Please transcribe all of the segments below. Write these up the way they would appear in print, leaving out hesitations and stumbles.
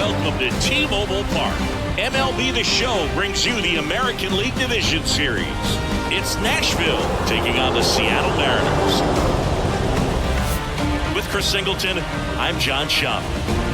welcome to T-Mobile Park. MLB The Show brings you the American League Division Series. It's Nashville taking on the Seattle Mariners. With Chris Singleton, I'm John Schaub.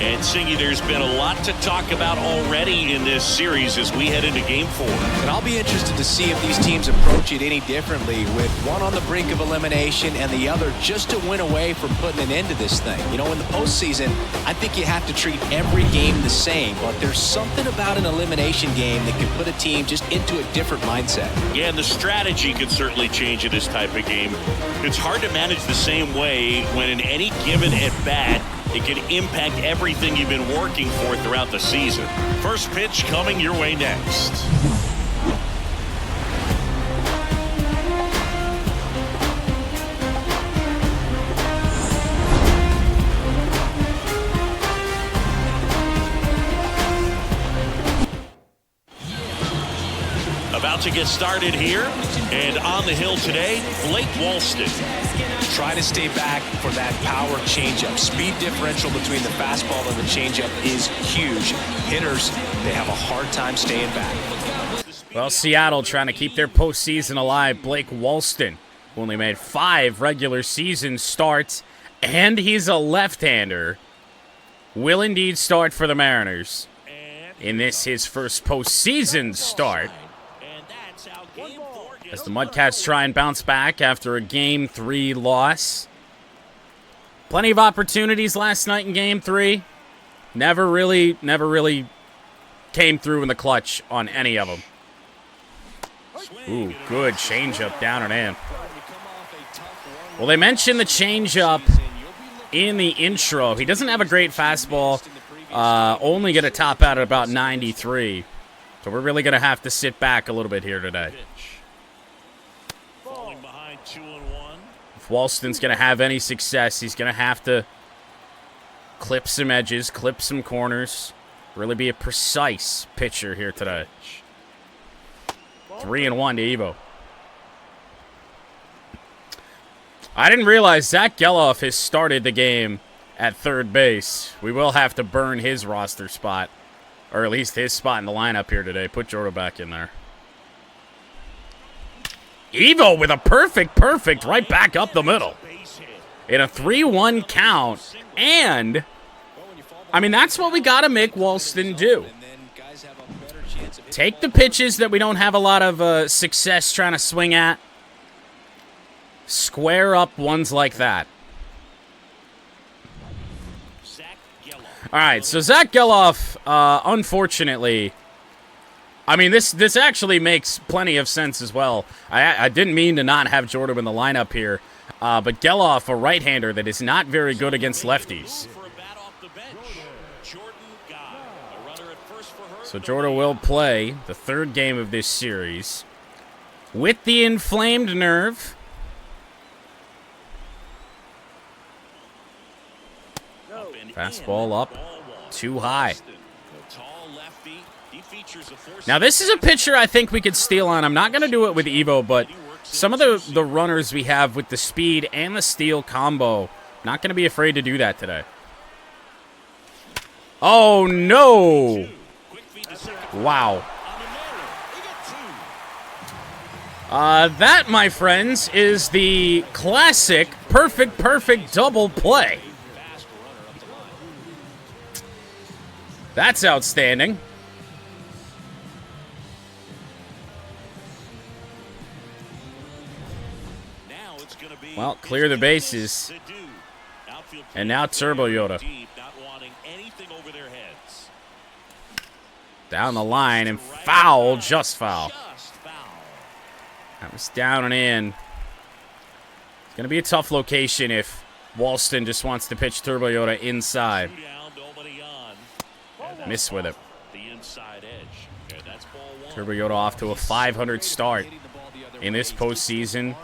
And Singy, there's been a lot to talk about already in this series as we head into Game 4. And I'll be interested to see if these teams approach it any differently, with one on the brink of elimination and the other just to win away from putting an end to this thing. You know, in the postseason, I think you have to treat every game the same, but there's something about an elimination game that can put a team just into a different mindset. Yeah, and the strategy can certainly change in this type of game. It's hard to manage the same way when in any given at-bat, it can impact everything you've been working for throughout the season. First pitch coming your way next. About to get started here, and on the hill today, Blake Walston. Try to stay back for that power changeup. Speed differential between the fastball and the changeup is huge. Hitters, they have a hard time staying back. Well, Seattle trying to keep their postseason alive. Blake Walston only made 5 regular season starts, and he's a left-hander. Will indeed start for the Mariners in this his first postseason start, as the MudCats try and bounce back after a Game 3 loss. Plenty of opportunities last night in Game 3. Never really came through in the clutch on any of them. Ooh, good changeup down and in. Well, they mentioned the changeup in the intro. He doesn't have a great fastball. Only going to top out at about 93. So we're really going to have to sit back a little bit here today. If Walston's going to have any success, he's going to have to clip some edges, clip some corners, really be a precise pitcher here today. 3-1 to Evo. I didn't realize Zach Geloff has started the game at third base. We will have to burn his roster spot, or at least his spot in the lineup here today. Put Jordo back in there. Evo with a perfect right back up the middle in a 3-1 count. And, I mean, that's what we got to make Walston do. Take the pitches that we don't have a lot of success trying to swing at. Square up ones like that. All right, so Zach Geloff, unfortunately, I mean, this actually makes plenty of sense as well. I didn't mean to not have Jordo in the lineup here, but Geloff, a right-hander that is not very good against lefties. So Jordo will play the third game of this series with the inflamed nerve. Fastball up, too high. Now, this is a pitcher I think we could steal on. I'm not going to do it with Evo, but some of the runners we have with the speed and the steal combo, not going to be afraid to do that today. Oh, no. Wow. That, my friends, is the classic perfect double play. That's outstanding. Well, clear the bases. And now Turbo Yoda. Down the line and foul, just foul. That was down and in. It's going to be a tough location if Walston just wants to pitch Turbo Yoda inside. Miss with it. Turbo Yoda off to a 500 start in this postseason.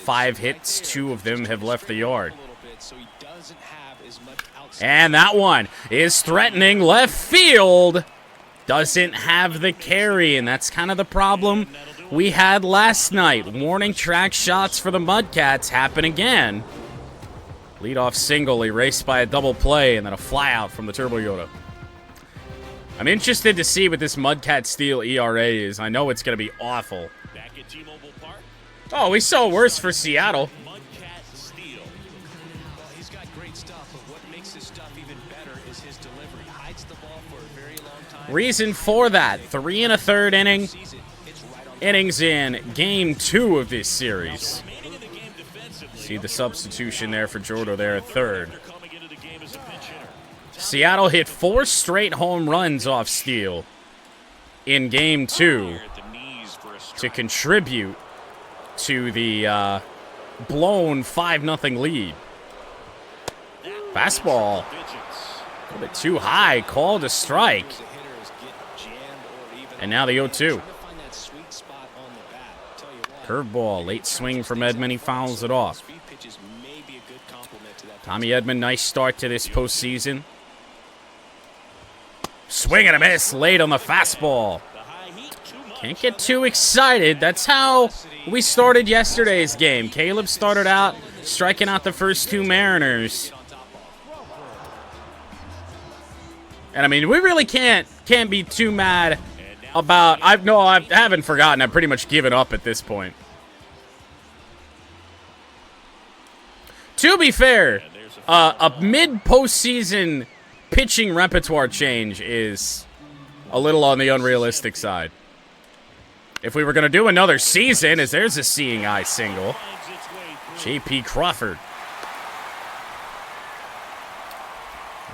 5 hits, 2 of them have left the yard. And that one is threatening left field. Doesn't have the carry, and that's kind of the problem we had last night. Warning track shots for the MudCats happen again. Leadoff single erased by a double play, and then a fly out from the Turbo Yoda. I'm interested to see what this MudCat Steel ERA is. I know it's going to be awful. Back at T-Mobile Park. Oh, we saw worse for Seattle. MudCat Steel. Well, he's got great stuff, but what makes his stuff even better is his delivery. Hides the ball for a very long time. Reason for that, 3 1/3 inning. Innings in Game 2 of this series. See the substitution there for Jordo there at third. Seattle hit 4 straight home runs off Steele in Game 2 to contribute to the blown 5-0 lead. Fastball. A little bit too high. Called a strike. And now the 0-2. Curveball. Late swing from Edman. He fouls it off. Tommy Edman, nice start to this postseason. Swing and a miss late on the fastball. Can't get too excited. That's how we started yesterday's game. Caleb started out striking out the first 2 Mariners. And I mean, we really can't be too mad about. I haven't forgotten. I've pretty much given up at this point. To be fair, a mid-postseason pitching repertoire change is a little on the unrealistic side. If we were going to do another season, as there's a seeing eye single. J.P. Crawford.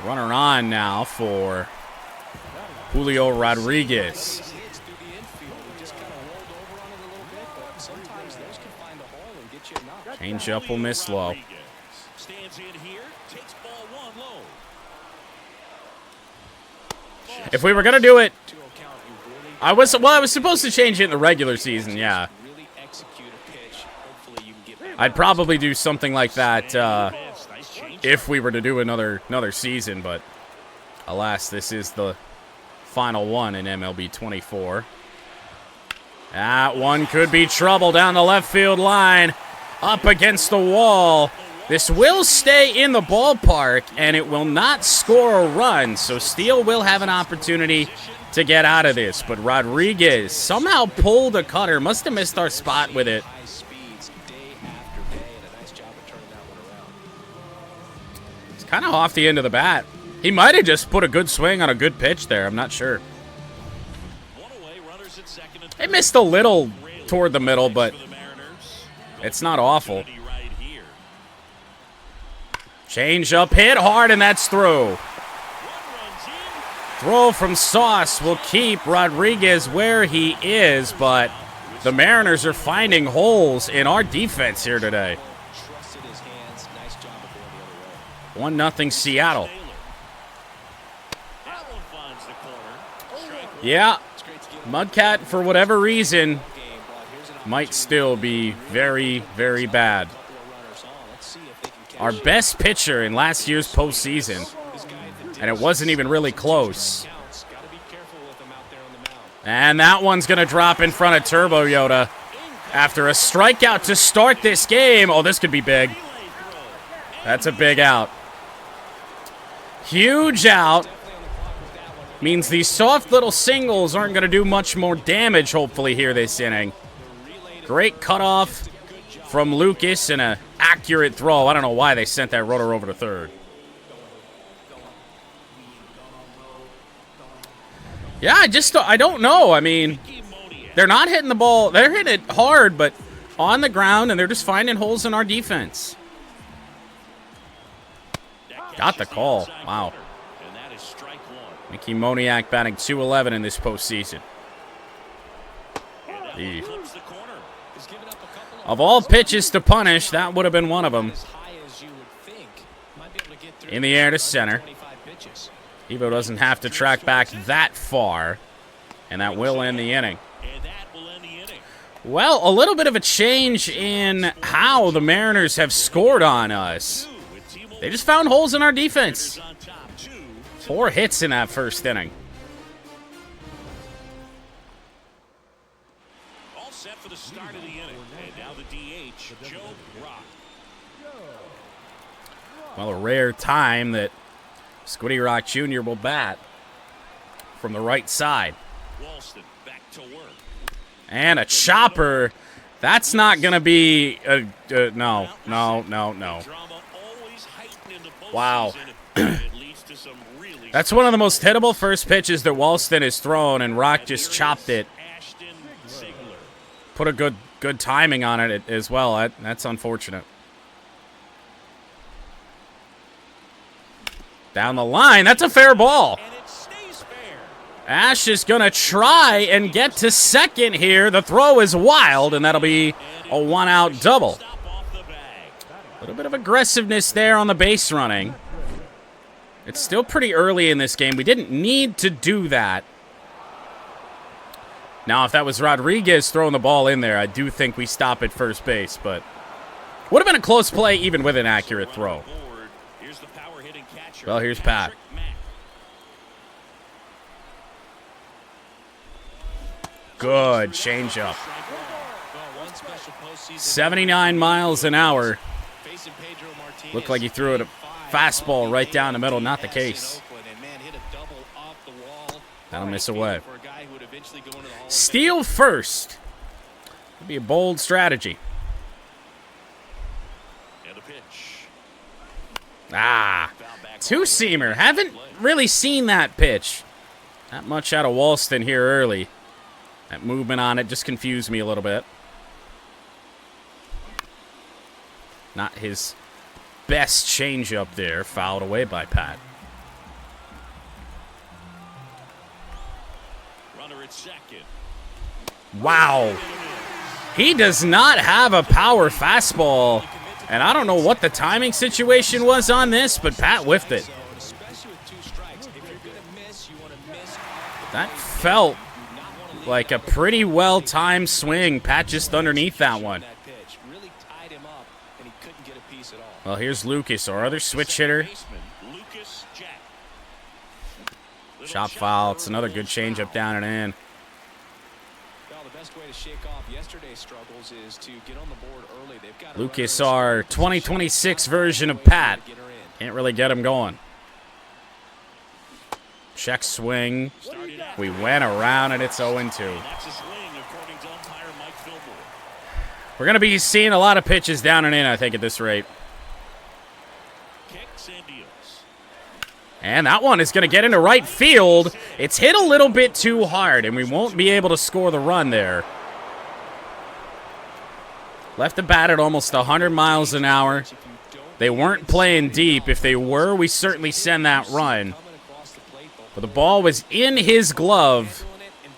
Runner on now for Julio Rodriguez. Changeup will miss low. If we were going to do it, I was supposed to change it in the regular season, yeah. I'd probably do something like that if we were to do another season, but alas, this is the final one in MLB 24. That one could be trouble down the left field line, up against the wall. This will stay in the ballpark, and it will not score a run, so Steele will have an opportunity to get out of this. But Rodriguez somehow pulled a cutter. Must have missed our spot with it. It's kind of off the end of the bat. He might have just put a good swing on a good pitch there. I'm not sure. It missed a little toward the middle, but it's not awful. Change up, hit hard, and that's through. Throw from Sauce will keep Rodriguez where he is, but the Mariners are finding holes in our defense here today. 1-0 Seattle. Yeah, MudCat, for whatever reason, might still be very, very bad. Our best pitcher in last year's postseason, and it wasn't even really close. And that one's going to drop in front of Turbo Yoda after a strikeout to start this game. Oh, this could be big. That's a big out. Huge out. Means these soft little singles aren't going to do much more damage, hopefully, here this inning. Great cutoff from Lucas and an accurate throw. I don't know why they sent that rotor over to third. Yeah, I don't know. I mean, they're not hitting the ball. They're hitting it hard, but on the ground, and they're just finding holes in our defense. Got the call. Wow. Mickey Moniak batting .211 in this postseason. Of all pitches to punish, that would have been one of them. In the air to center. Evo doesn't have to track back that far, and that will end the inning. Well, a little bit of a change in how the Mariners have scored on us. They just found holes in our defense. 4 hits in that first inning. All set for the start of the inning. And now the DH, Joe Rock. Well, a rare time that Squiddy Rock Jr. will bat. from the right side. Walston back to work. And a chopper. That's not going to be a... no. Wow. That's one of the most hittable first pitches that Walston has thrown, and Rock just chopped it. Put a good timing on it as well. That's unfortunate. Down the line. That's a fair ball. Ash is going to try and get to second here. The throw is wild, and that'll be a one-out double. A little bit of aggressiveness there on the base running. It's still pretty early in this game. We didn't need to do that. Now, if that was Rodriguez throwing the ball in there, I do think we stop at first base, but would have been a close play even with an accurate throw. Well, here's Pat. Good changeup. 79 miles an hour. Looked like he threw it a fastball right down the middle. Not the case. That'll miss away. Steal first. Could be a bold strategy. Ah, two-seamer. Haven't really seen that pitch. Not much out of Walston here early. That movement on it just confused me a little bit. Not his best changeup there. Fouled away by Pat. Runner at second. Wow. He does not have a power fastball. And I don't know what the timing situation was on this, but Pat whiffed it. That felt like a pretty well-timed swing. Pat just underneath that one. Well, here's Lucas, our other switch hitter. Chop foul. It's another good changeup down and in. Lucas, our 2026 version of Pat. Can't really get him going. Check swing. We went around, and it's 0-2. We're going to be seeing a lot of pitches down and in, I think, at this rate. And that one is going to get into right field. It's hit a little bit too hard, and we won't be able to score the run there. Left the bat at almost 100 miles an hour. They weren't playing deep. If they were, we certainly send that run. But the ball was in his glove,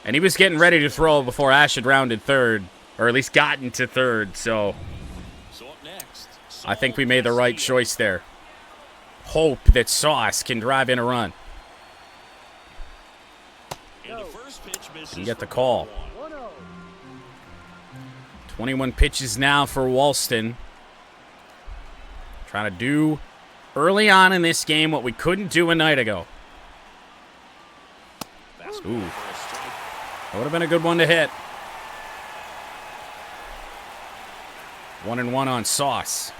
and he was getting ready to throw before Ash had rounded third, or at least gotten to third. So I think we made the right choice there. Hope that Sauce can drive in a run. And get the call. 21 pitches now for Walston. Trying to do early on in this game what we couldn't do a night ago. Ooh. That would have been a good one to hit. 1-1 on Sauce.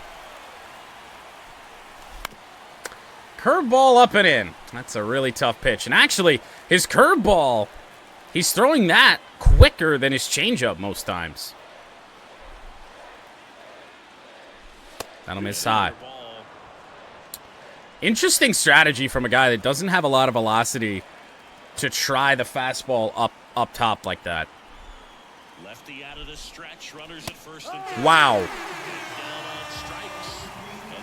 Curveball up and in. That's a really tough pitch. And actually, his curveball, he's throwing that quicker than his changeup most times. That'll miss high. Interesting strategy from a guy that doesn't have a lot of velocity to try the fastball up top like that. Lefty out of the stretch, runners at first and third. Wow. And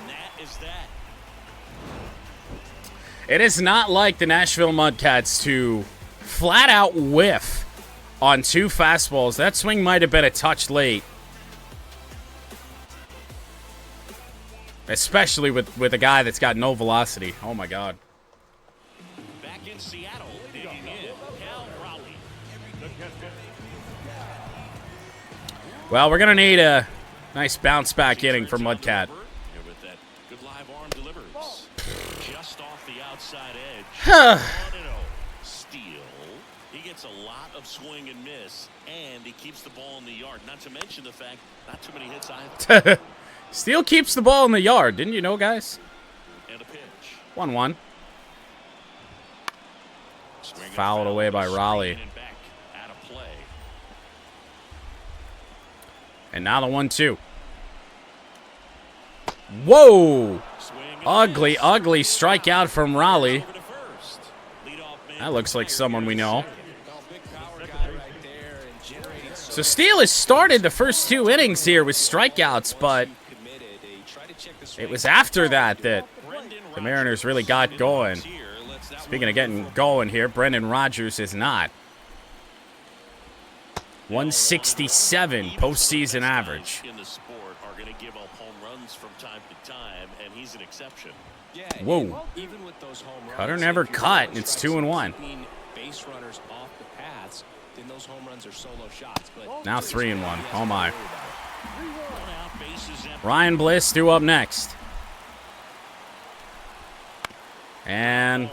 that is that. It is not like the Nashville MudCats to flat out whiff on two fastballs. That swing might have been a touch late. Especially with a guy that's got no velocity. Oh my God. Back in Seattle, digging in, Cal Raleigh. Well, we're gonna need a nice bounce back inning for MudCat. Good live arm delivers. Just off the outside edge. Steal. He gets a lot of swing and miss, and he keeps the ball in the yard. Not to mention the fact not too many hits either. Steele keeps the ball in the yard. Didn't you know, guys? And a pitch. 1-1. Fouled away by Raleigh. And now the 1-2. Whoa! Ugly, ugly strikeout from Raleigh. That looks like someone we know. So Steele has started the first 2 innings here with strikeouts, but it was after that the Mariners really got going. Speaking of getting going here, Brendan Rodgers is not. 167 postseason average. Whoa. Cutter never cut, and it's 2-1. Now 3-1. Oh my. Ryan Bliss due up next. And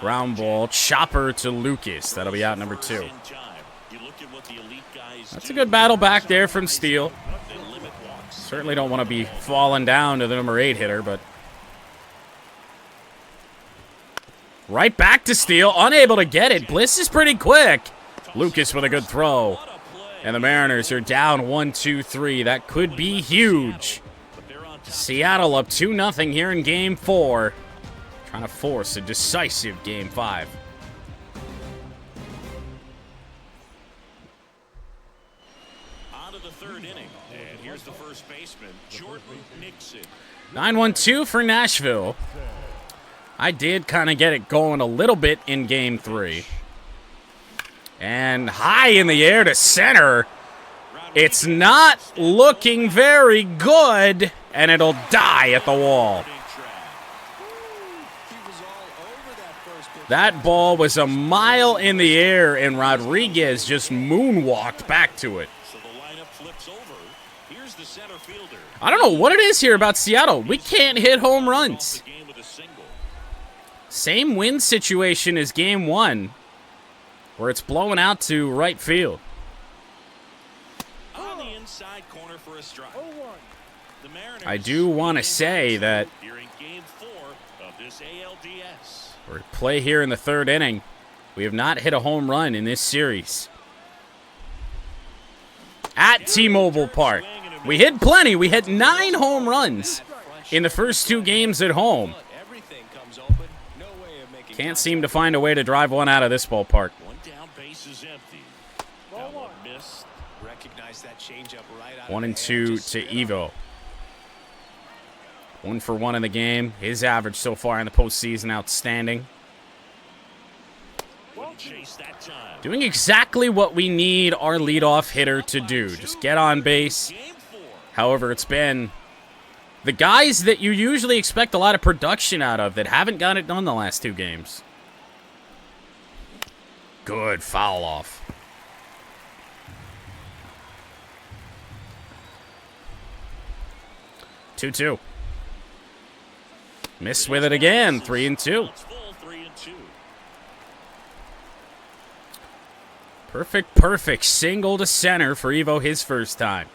ground ball, chopper to Lucas. That'll be out number 2. That's a good battle back there from Steele. Certainly don't want to be falling down to the number 8 hitter, but right back to Steele, unable to get it. Bliss is pretty quick. Lucas with a good throw. And the Mariners are down 1-2-3. That could be huge. Seattle up 2-0 here in Game 4. Trying to force a decisive Game 5. On to the 3rd inning. And here's the first baseman, Jordan Nixon. 9-1-2 for Nashville. I did kind of get it going a little bit in Game 3. And high in the air to center. It's not looking very good, and it'll die at the wall. That ball was a mile in the air, and Rodriguez just moonwalked back to it. I don't know what it is here about Seattle. We can't hit home runs. Same win situation as Game 1, where it's blowing out to right field. On the inside corner for a strike. I do want to say that During Game 4 of this ALDS. we're at play here in the 3rd inning. We have not hit a home run in this series. At T-Mobile Park. We hit plenty. We hit 9 home runs in the first 2 games at home. Can't seem to find a way to drive one out of this ballpark. One down, base is empty. That one missed. Recognize that changeup right out. 1-2 to Evo. 1 for 1 in the game. His average so far in the postseason, outstanding. Chase that time. Doing exactly what we need our leadoff hitter to do. Just get on base. Game 4. However, it's been the guys that you usually expect a lot of production out of that haven't got it done the last 2 games. Good foul off. Two. Miss with it again. 3-2. It's full, 3-2. Perfect single to center for Evo his first time.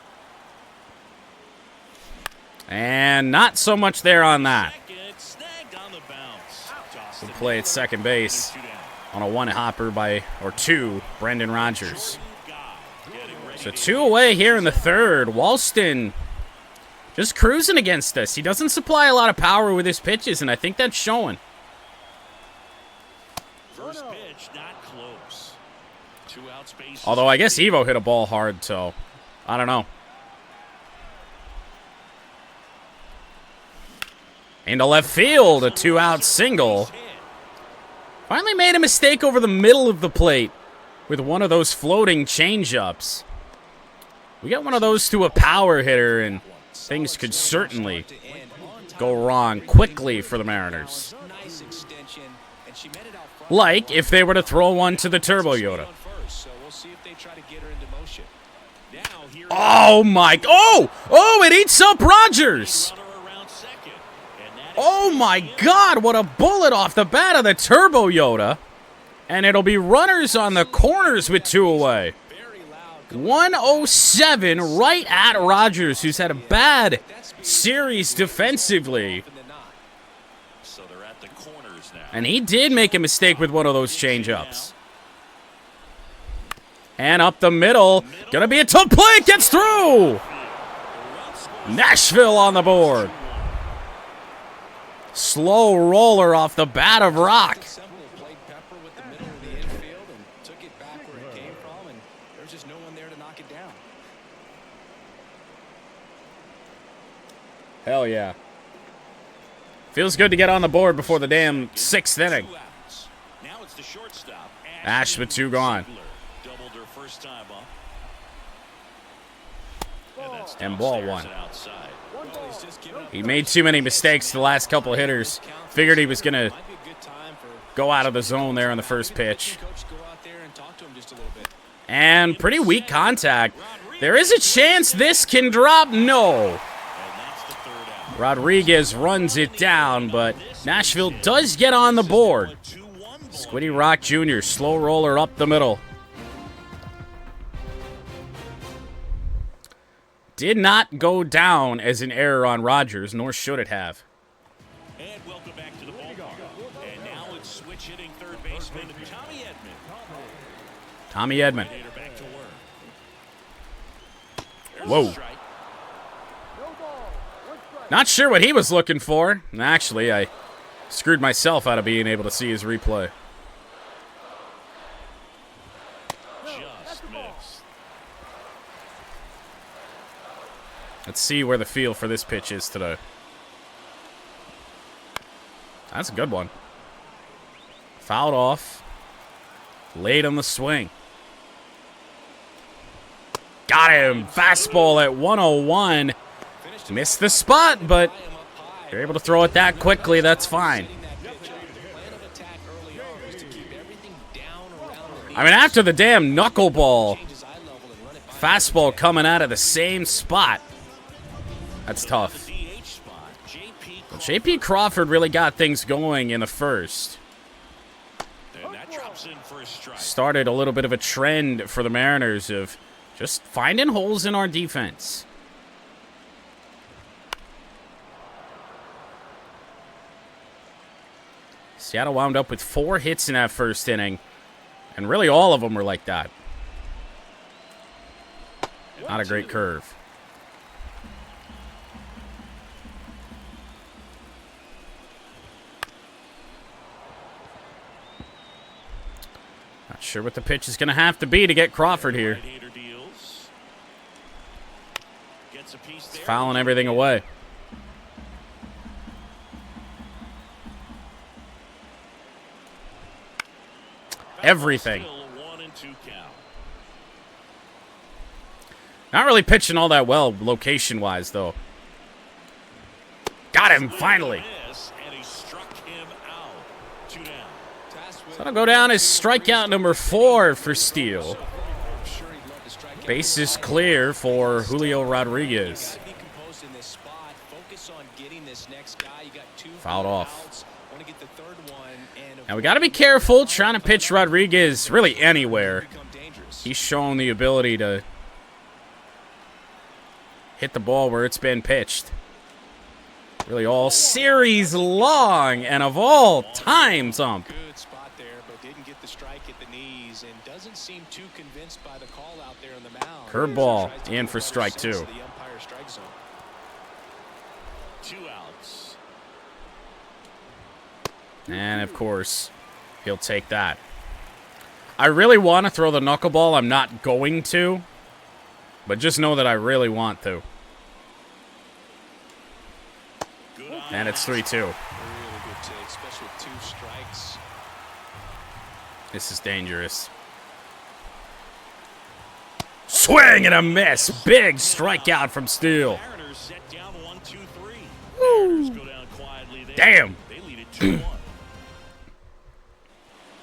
And not so much there on that. Snagged on the bounce. We'll play at second base on a 1-hopper by, or 2, Brendan Rodgers. So 2 away here in the 3rd. Walston just cruising against us. He doesn't supply a lot of power with his pitches, and I think that's showing. First pitch, not close. 2 outs, base. Although I guess Evo hit a ball hard, so I don't know. Into left field, a 2-out single. Finally made a mistake over the middle of the plate with one of those floating changeups. We got one of those to a power hitter, and things could certainly go wrong quickly for the Mariners. Like if they were to throw one to the Turbo Yoda. Oh my! Oh! It eats up Rodgers. Oh my God, what a bullet off the bat of the Turbo Yoda. And it'll be runners on the corners with 2 away. 107 right at Rodgers, who's had a bad series defensively. So they're at the corners now. And he did make a mistake with one of those change-ups. And up the middle. Gonna be a tough play. It gets through. Nashville on the board. Slow roller off the bat of rock. Hell yeah. Feels good to get on the board before the damn 6th inning. Ash with 2 gone. And ball 1. He made too many mistakes the last couple of hitters. Figured he was going to go out of the zone there on the first pitch. And pretty weak contact. There is a chance this can drop. No. Rodriguez runs it down, but Nashville does get on the board. Squiddy Rock Jr., slow roller up the middle. Did not go down as an error on Rogers, nor should it have. And welcome back to the ballpark. And now it's switch hitting third baseman Tommy Edman. Tommy Edman. Whoa. Not sure what he was looking for. Actually, I screwed myself out of being able to see his replay. Just missed. Let's see where the feel for this pitch is today. That's a good one. Fouled off. Late on the swing. Got him. Fastball at 101. Missed the spot, but you're able to throw it that quickly. That's fine. I mean, after the damn knuckleball, fastball coming out of the same spot. That's tough. Well, J.P. Crawford really got things going in the first. Started a little bit of a trend for the Mariners of just finding holes in our defense. Seattle wound up with 4 hits in that first inning, and really all of them were like that. Not a great curve. Not sure what the pitch is going to have to be to get Crawford here. He's fouling everything away. Everything. Not really pitching all that well location-wise, though. Got him, finally. So that'll go down as strikeout number 4 for Steele. Base is clear for Julio Rodriguez. Fouled off. Now we got to be careful trying to pitch Rodriguez really anywhere. He's shown the ability to hit the ball where it's been pitched. Really all series long and of all time, Zump. Good spot there, but didn't get the strike at the knees and doesn't seem too convinced by the call out there on the mound. Curveball in for strike 2. 2 outs. And, of course, he'll take that. I really want to throw the knuckleball. I'm not going to. But just know that I really want to. And it's 3-2. Really good take, especially with 2 strikes. This is dangerous. Swing and a miss. Big strikeout from Steele. Mariners set down 1-2-3. Woo. Go down quietly there. Damn. They lead it 2-1.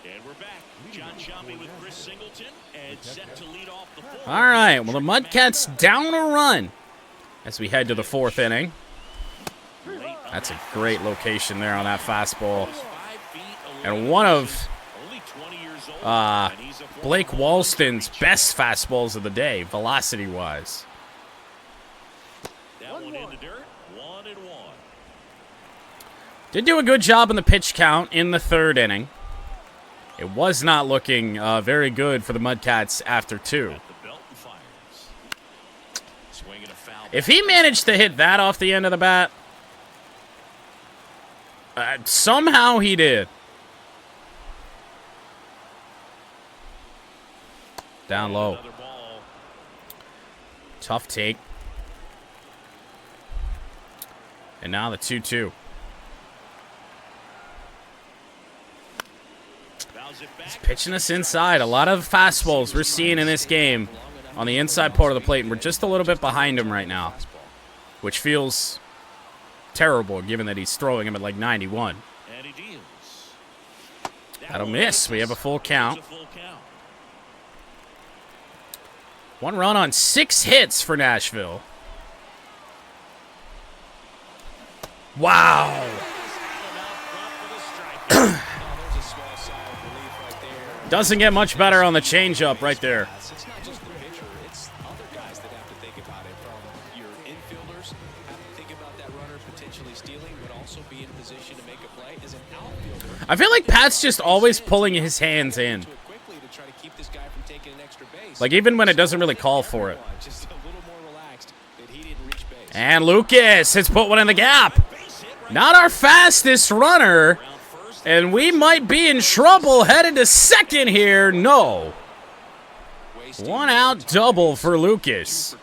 And we're back. John Choppy with Chris Singleton and set to lead off the 4th. All right. Well, the Mudcats down a run as we head to the 4th inning. That's a great location there on that fastball. And one of Blake Walston's best fastballs of the day, velocity-wise. That one in the dirt, 1-1. Did do a good job in the pitch count in the 3rd inning. It was not looking very good for the MudCats after 2. If he managed to hit that off the end of the bat, somehow he did. Down low. Tough take. And now the 2-2. He's pitching us inside. A lot of fastballs we're seeing in this game on the inside part of the plate, and we're just a little bit behind him right now, which feels terrible given that he's throwing him at like 91. That'll miss. We have a full count. 1 run on 6 hits for Nashville. Wow. Doesn't get much better on the changeup right there. It's not just the pitcher, it's other guys that have to think about it. From your infielders, have to think about that runner potentially stealing, but also be in position to make a play. As an outfielder, I feel like Pat's just always pulling his hands in. Like even when it doesn't really call for it. And Lucas has put one in the gap. Not our fastest runner. And we might be in trouble headed to second here. No. 1 out double for Lucas.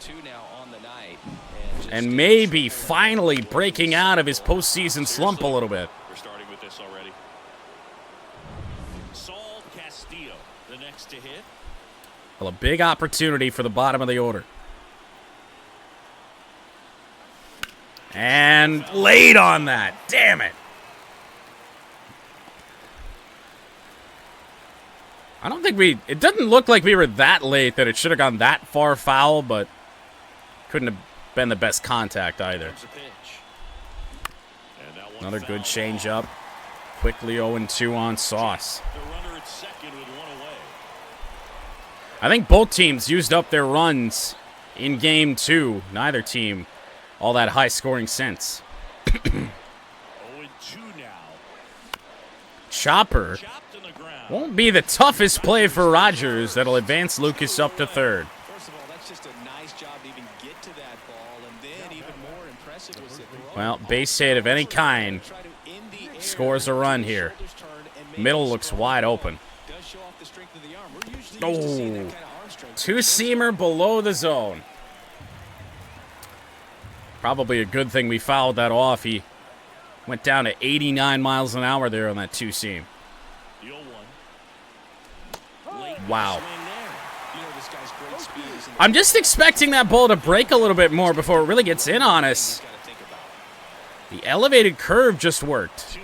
And maybe finally breaking out of his postseason slump a little bit. We're starting with this already. Saul Castillo, the next to hit. Well, a big opportunity for the bottom of the order. And late on that. Damn it. I don't think it doesn't look like we were that late that it should have gone that far foul, but couldn't have been the best contact either. Another good changeup. Quickly 0-2 on Sauce. I think both teams used up their runs in game 2. Neither team all that high scoring since. Chopper won't be the toughest play for Rogers that'll advance Lucas up to 3rd. First of all, that's just a nice job to even get to that ball, and then even more impressive was it. Well, base hit of any kind scores a run here. Middle looks wide open. Oh, 2-seamer below the zone. Probably a good thing we fouled that off. He went down to 89 miles an hour there on that 2-seam. Wow. I'm just expecting that ball to break a little bit more before it really gets in on us. The elevated curve just worked.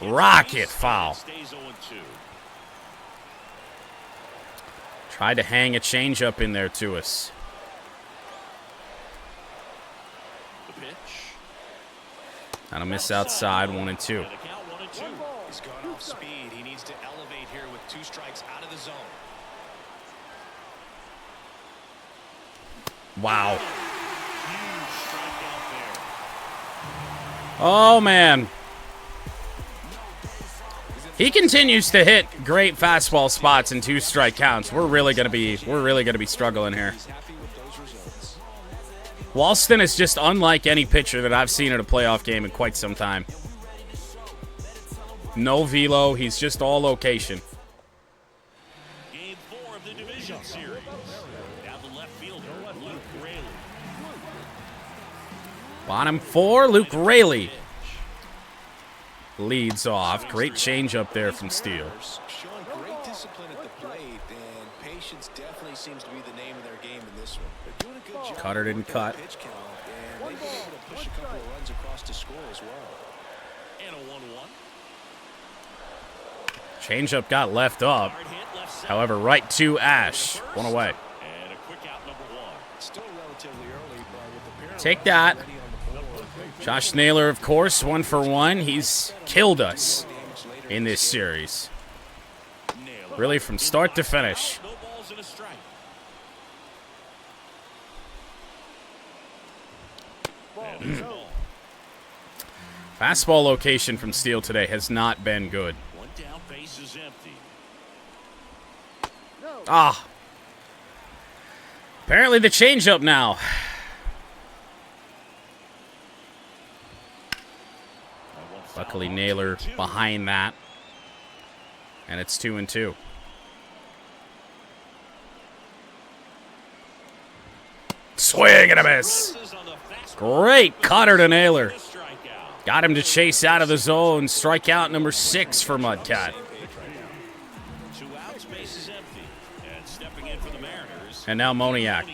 Rocket foul. Tried to hang a changeup in there to us. That'll miss outside, 1-2. He's gone off speed. He needs to elevate here with 2 strikes out of the zone. Wow. Oh, man. He continues to hit great fastball spots in 2-strike counts. We're really gonna be struggling here. Walston is just unlike any pitcher that I've seen in a playoff game in quite some time. No velo, he's just all location. Game 4 of the division series. Now the left fielder, Luke Raley. Bottom 4, Luke Raley leads off. Great changeup there from Steele. Showing great discipline at the plate, and patience definitely seems to be the name of their game in this one. They're doing a good job. Cutter didn't cut. Pitch count, and they've been able to push a couple of runs across to score as well. And a 1-1. Changeup got left up. However, right to Ash. 1 away. And a quick out, number 1. Still relatively early, but with the pair Take that. Josh Naylor, of course, 1 for 1. He's killed us in this series. Really from start to finish. No balls and a strike. Fastball location from Steele today has not been good. One down, base is empty. Ah. Apparently the changeup now. Luckily Naylor behind that. And it's 2-2. Swing and a miss. Great cutter to Naylor. Got him to chase out of the zone. Strikeout number 6 for MudCat. 2 outs, base is empty. And stepping in for the Mariners. And now Moniak.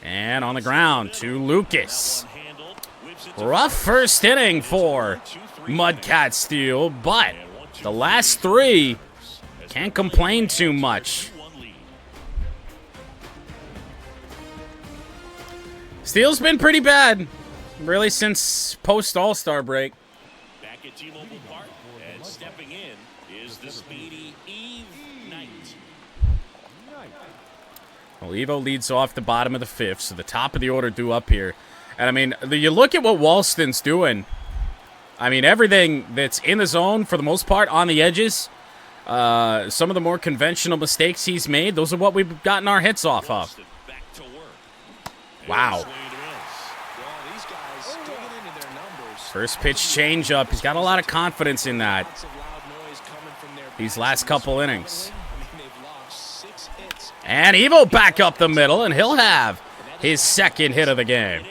And on the ground to Lucas. Rough first inning for MudCat Steele, but the last 3 can't complain too much. Steele's been pretty bad, really, since post-All-Star break. Back at T-Mobile Park, and stepping in is the speedy Eve Knight. Well, Evo leads off the bottom of the 5th, so the top of the order due up here. And, I mean, you look at what Walston's doing. I mean, everything that's in the zone, for the most part, on the edges. Some of the more conventional mistakes he's made, those are what we've gotten our hits off of. Wow. First pitch changeup. He's got a lot of confidence in that. These last couple innings. And Evo back up the middle, and he'll have his second hit of the game.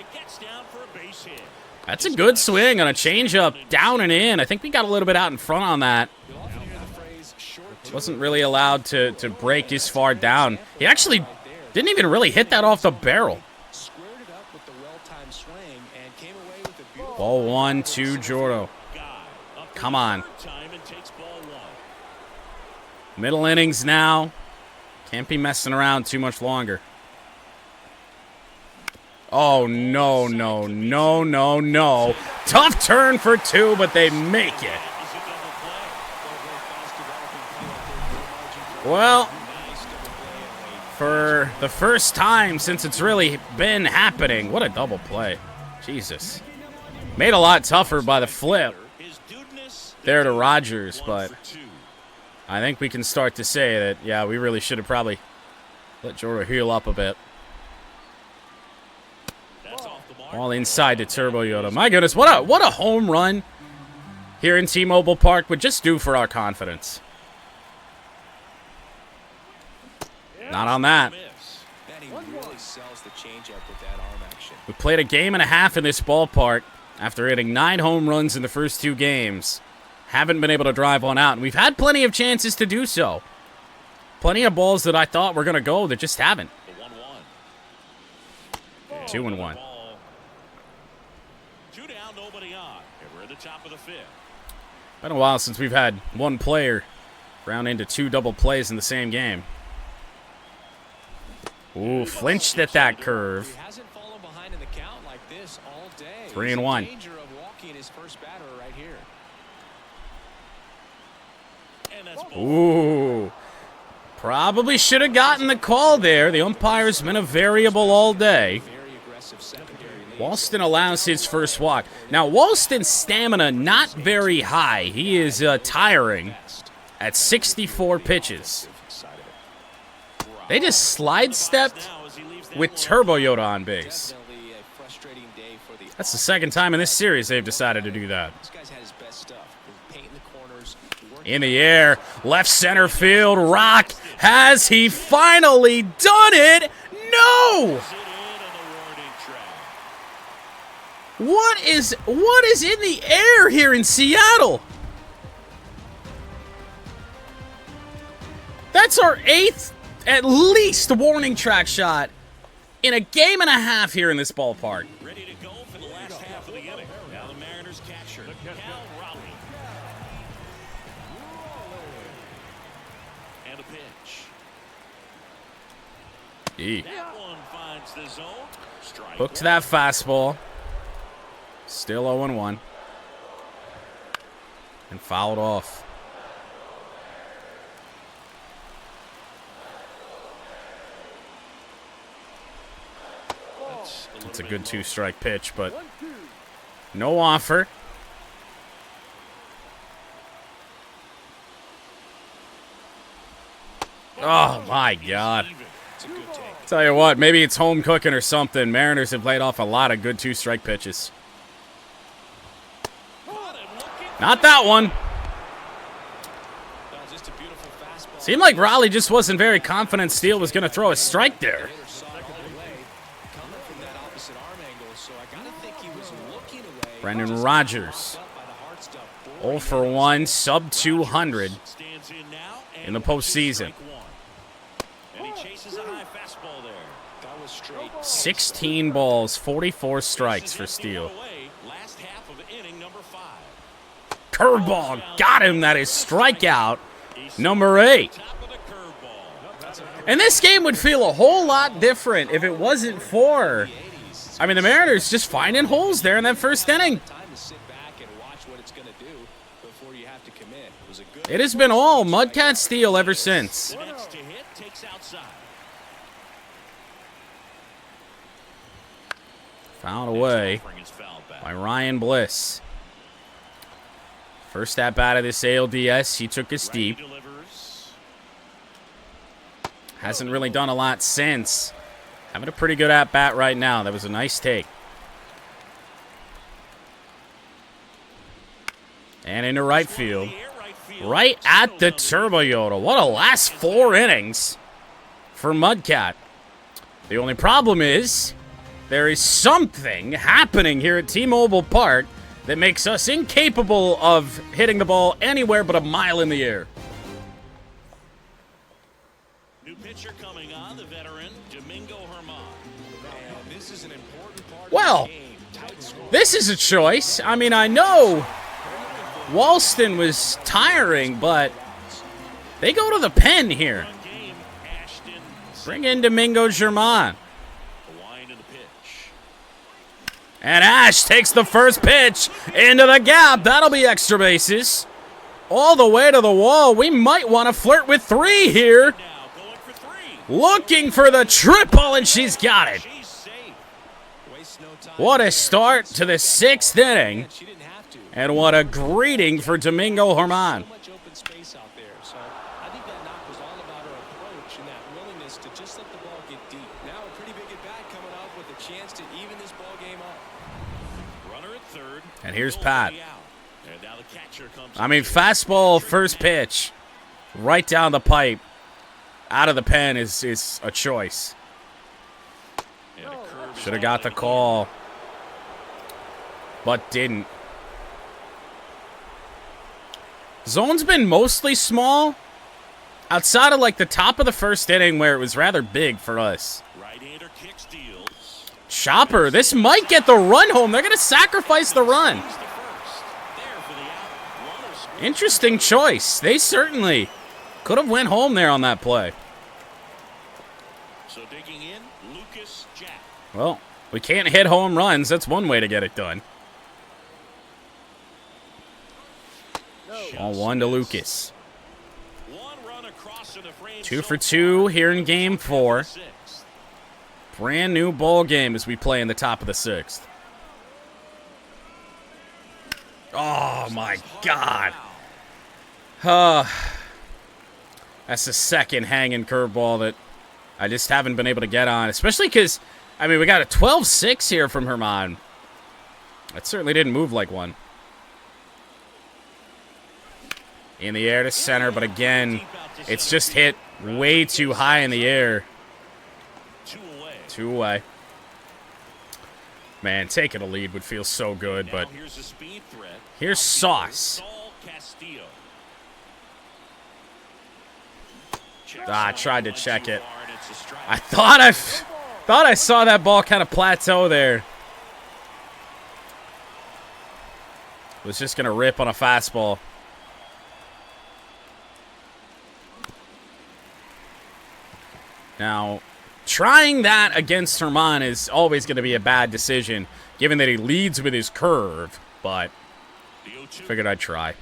That's a good swing on a changeup, down and in. I think we got a little bit out in front on that. Wasn't really allowed to break this far down. He actually didn't even really hit that off the barrel. Ball 1 to Jordo. Come on. Middle innings now. Can't be messing around too much longer. Oh, no, no, no, no, no. Tough turn for 2, but they make it. Well, for the first time since it's really been happening, what a double play. Jesus. Made a lot tougher by the flip there to Rogers, but I think we can start to say that, yeah, we really should have probably let Jordo heal up a bit. All inside to Turbo Yoda. My goodness, what a home run here in T-Mobile Park would just do for our confidence. Not on that. We played a game and a half in this ballpark after hitting 9 home runs in the first 2 games. Haven't been able to drive one out, and we've had plenty of chances to do so. Plenty of balls that I thought were going to go that just haven't. 2-1. 2 down, nobody on. And we're at the top of the 5th. Been a while since we've had one player round into 2 double plays in the same game. Ooh, flinched at that curve. 3-1. Ooh. Probably should have gotten the call there. The umpire's been a variable all day. Walston allows his first walk. Now, Walston's stamina not very high. He is tiring at 64 pitches. They just slide-stepped with Turbo Yoda on base. That's the second time in this series they've decided to do that. In the air, left center field, Rock. Has he finally done it? No! What is in the air here in Seattle? That's our 8th, at least, warning track shot in a game and a half here in this ballpark. Ready to go for the last half of the inning. Now the Mariners catcher, Cal Raleigh. And a pitch. That one finds the zone. Strike. Hooked that fastball. Still 0-1. And fouled off. That's a good 2-strike pitch, but no offer. Oh, my God. Tell you what, maybe it's home cooking or something. Mariners have laid off a lot of good 2-strike pitches. Not that one. Seemed like Raleigh just wasn't very confident Steele was going to throw a strike there. Brendan Rodgers, 0 for 1, sub 200 in the postseason. 16 balls, 44 strikes for Steele. Curveball, got him. That is strikeout number 8. And this game would feel a whole lot different if it wasn't for, I mean, the Mariners just finding holes there in that first inning. It has been all MudCat Steele ever since. Fouled away by Ryan Bliss. First at bat of this ALDS, he took us deep. Hasn't really done a lot since. Having a pretty good at bat right now. That was a nice take. And into right field. Right at the Turbo Yoda. What a last 4 innings for MudCat. The only problem is there is something happening here at T-Mobile Park that makes us incapable of hitting the ball anywhere but a mile in the air. New pitcher coming on, the veteran Domingo Herman. This is an important part. Well, this is a choice. I mean, I know Walston was tiring, but they go to the pen here. Bring in Domingo German. And Ash takes the first pitch into the gap. That'll be extra bases. All the way to the wall. We might want to flirt with 3 here. Looking for the triple, and she's got it. What a start to the 6th inning. And what a greeting for Domingo Herman. And here's Pat. I mean, fastball first pitch. Right down the pipe. Out of the pen is a choice. Should have got the call. But didn't. Zone's been mostly small. Outside of like the top of the first inning where it was rather big for us. Chopper, this might get the run home. They're going to sacrifice the run. Interesting choice. They certainly could have went home there on that play. So digging in, Lucas Jack. Well, we can't hit home runs. That's one way to get it done. Ball 1 to Lucas. 2 for 2 here in Game 4. Brand new ball game as we play in the top of the 6th. Oh, my God. That's the second hanging curveball that I just haven't been able to get on. Especially because, I mean, we got a 12-6 here from Herman. That certainly didn't move like one. In the air to center, but again, it's just hit way too high in the air. 2 away. Man, taking a lead would feel so good, but here's Sauce. I tried to check it. I thought I saw that ball kind of plateau there. Was just gonna rip on a fastball. Now, trying that against Herman is always going to be a bad decision, given that he leads with his curve, but figured I'd try.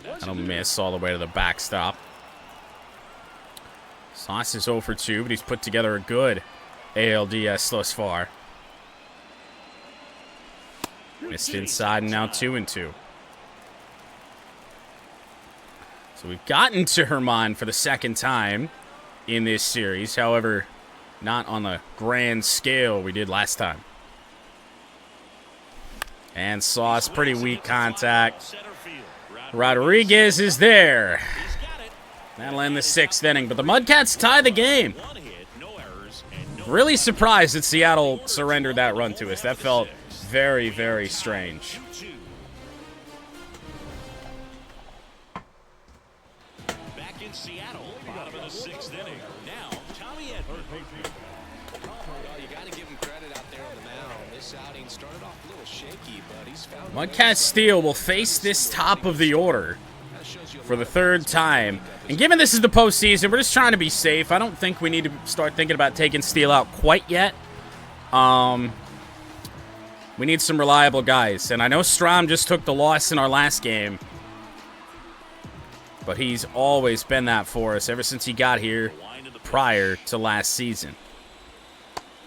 That'll miss all the way to the backstop. Sauce is 0 for 2, but he's put together a good ALDS thus far. Missed inside, and now 2-2. So we've gotten to Herman for the second time in this series. However, not on the grand scale we did last time. And Sauce, pretty weak contact. Rodriguez is there. That'll end the 6th inning. But the MudCats tie the game. Really surprised that Seattle surrendered that run to us. That felt very, very strange. Back in Seattle, bottom of the 6th inning. Now, Tommy Edman. Well, you got to give him credit out there on the mound. This outing started off a little shaky, but he's found. MudCats Steel will face this top of the order for the 3rd time. And given this is the postseason, we're just trying to be safe. I don't think we need to start thinking about taking Steel out quite yet. We need some reliable guys. And I know Strom just took the loss in our last game. But he's always been that for us ever since he got here prior to last season.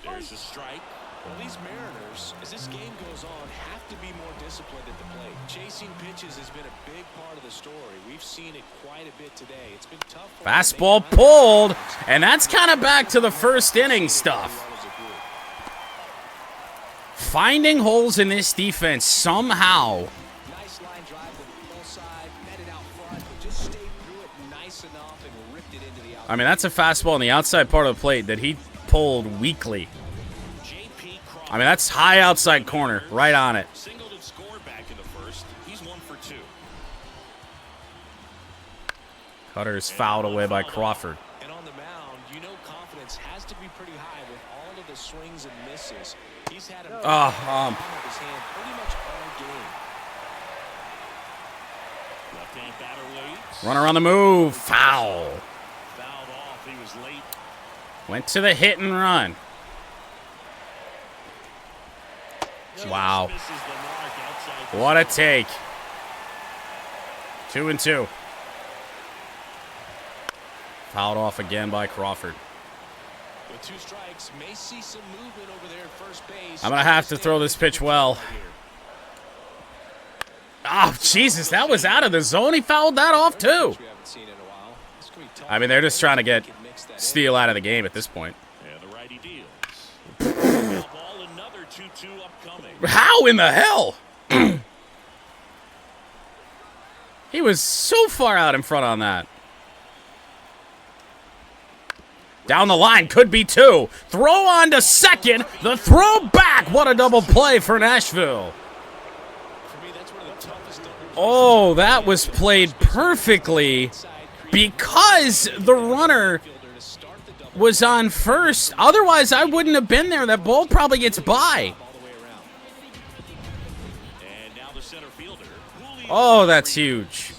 There's a strike. Well, these Mariners, as this game goes on, have to be more disciplined at the plate. Chasing pitches has been a big part of the story. We've seen it quite a bit today. It's been tough. Fastball pulled, and that's kind of back to the 1st inning stuff. Finding holes in this defense somehow. Nice line drive to the pull side, netted out front, but just stayed through it nice enough and ripped it into the outside. I mean, that's a fastball on the outside part of the plate that he pulled weakly. I mean, that's high outside corner, right on it. Singled and scored back in the 1st. He's 1 for 2. Cutter is fouled away by Crawford. And on the mound, you know confidence has to be pretty high with all of the swings and misses. He's had a his hand pretty much all game. Left-hand batter waits. Runner on the move, foul. Fouled off. He was late. Went to the hit and run. Wow. Misses the mark outside the What a take. 2-2. Fouled off again by Crawford. With 2 strikes, may see some movement over there at first base. I'm going to have to throw this pitch well. Oh, Jesus, that was out of the zone. He fouled that off, too. I mean, they're just trying to get Steele out of the game at this point. And the righty deals. Ball, another 2-2 upcoming. How in the hell? He was so far out in front on that. Down the line, could be 2. Throw on to second. The throw back. What a double play for Nashville. Oh, that was played perfectly because the runner was on first. Otherwise, I wouldn't have been there. That ball probably gets by. Oh, that's huge.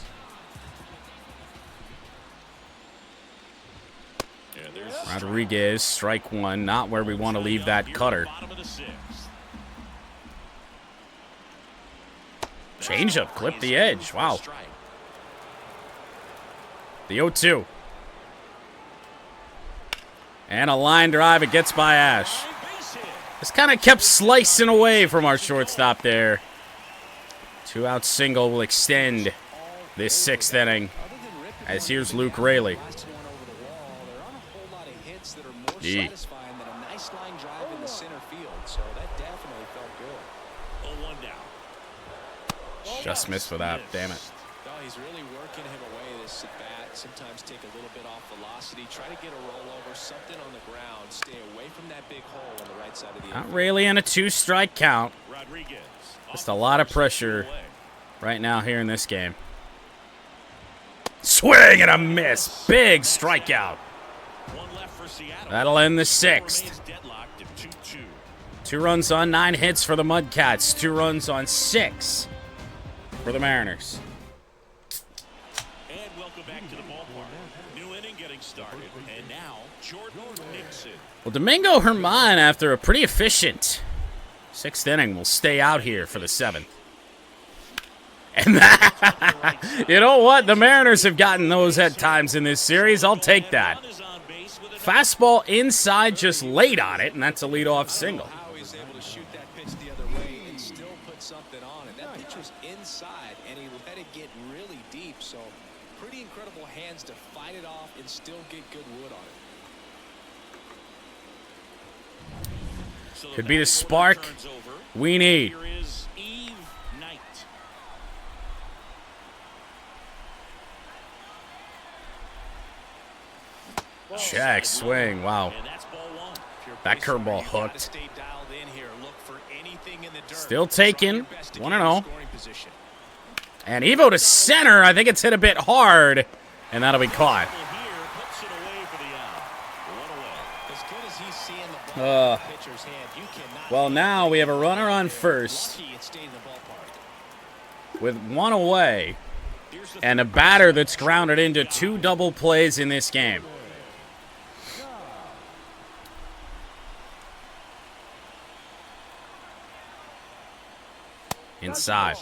Rodriguez, strike 1. Not where we want to leave that cutter. Changeup, clip the edge. Wow. The 0-2. And a line drive. It gets by Ash. This kind of kept slicing away from our shortstop there. 2-out single will extend this 6th inning. As here's Luke Raley. Satisfying than a nice line drive in the center field, so that definitely felt good. 0-1 down. Just missed for that, damn it. No, he's really working him away this at bat. Sometimes take a little bit off velocity, try to get a rollover, something on the ground, stay away from that big hole on the right side of the Not really in a 2-strike count. Just a lot of pressure right now here in this game. Swing and a miss. Big strikeout. That'll end the 6th. 2 runs on 9 hits for the MudCats. 2 runs on 6 for the Mariners. And welcome back to the ballpark. New inning getting started. And now, Jordan Nixon. Well, Domingo Germán, after a pretty efficient 6th inning, will stay out here for the 7th. And that, you know what? The Mariners have gotten those at times in this series. I'll take that. Fastball inside, just laid on it, and that's a leadoff single. How he's able to shoot that pitch the other way and still put something on it. That pitch was inside, and he let it get really deep. So pretty incredible hands to fight it off and still get good wood on it. Could be the spark we need. Check, swing, wow. That curveball hooked. Still taking, 1-0. And Evo to center, I think it's hit a bit hard, and that'll be caught. Well, now we have a runner on first with one away and a batter that's grounded into 2 double plays in this game. Inside.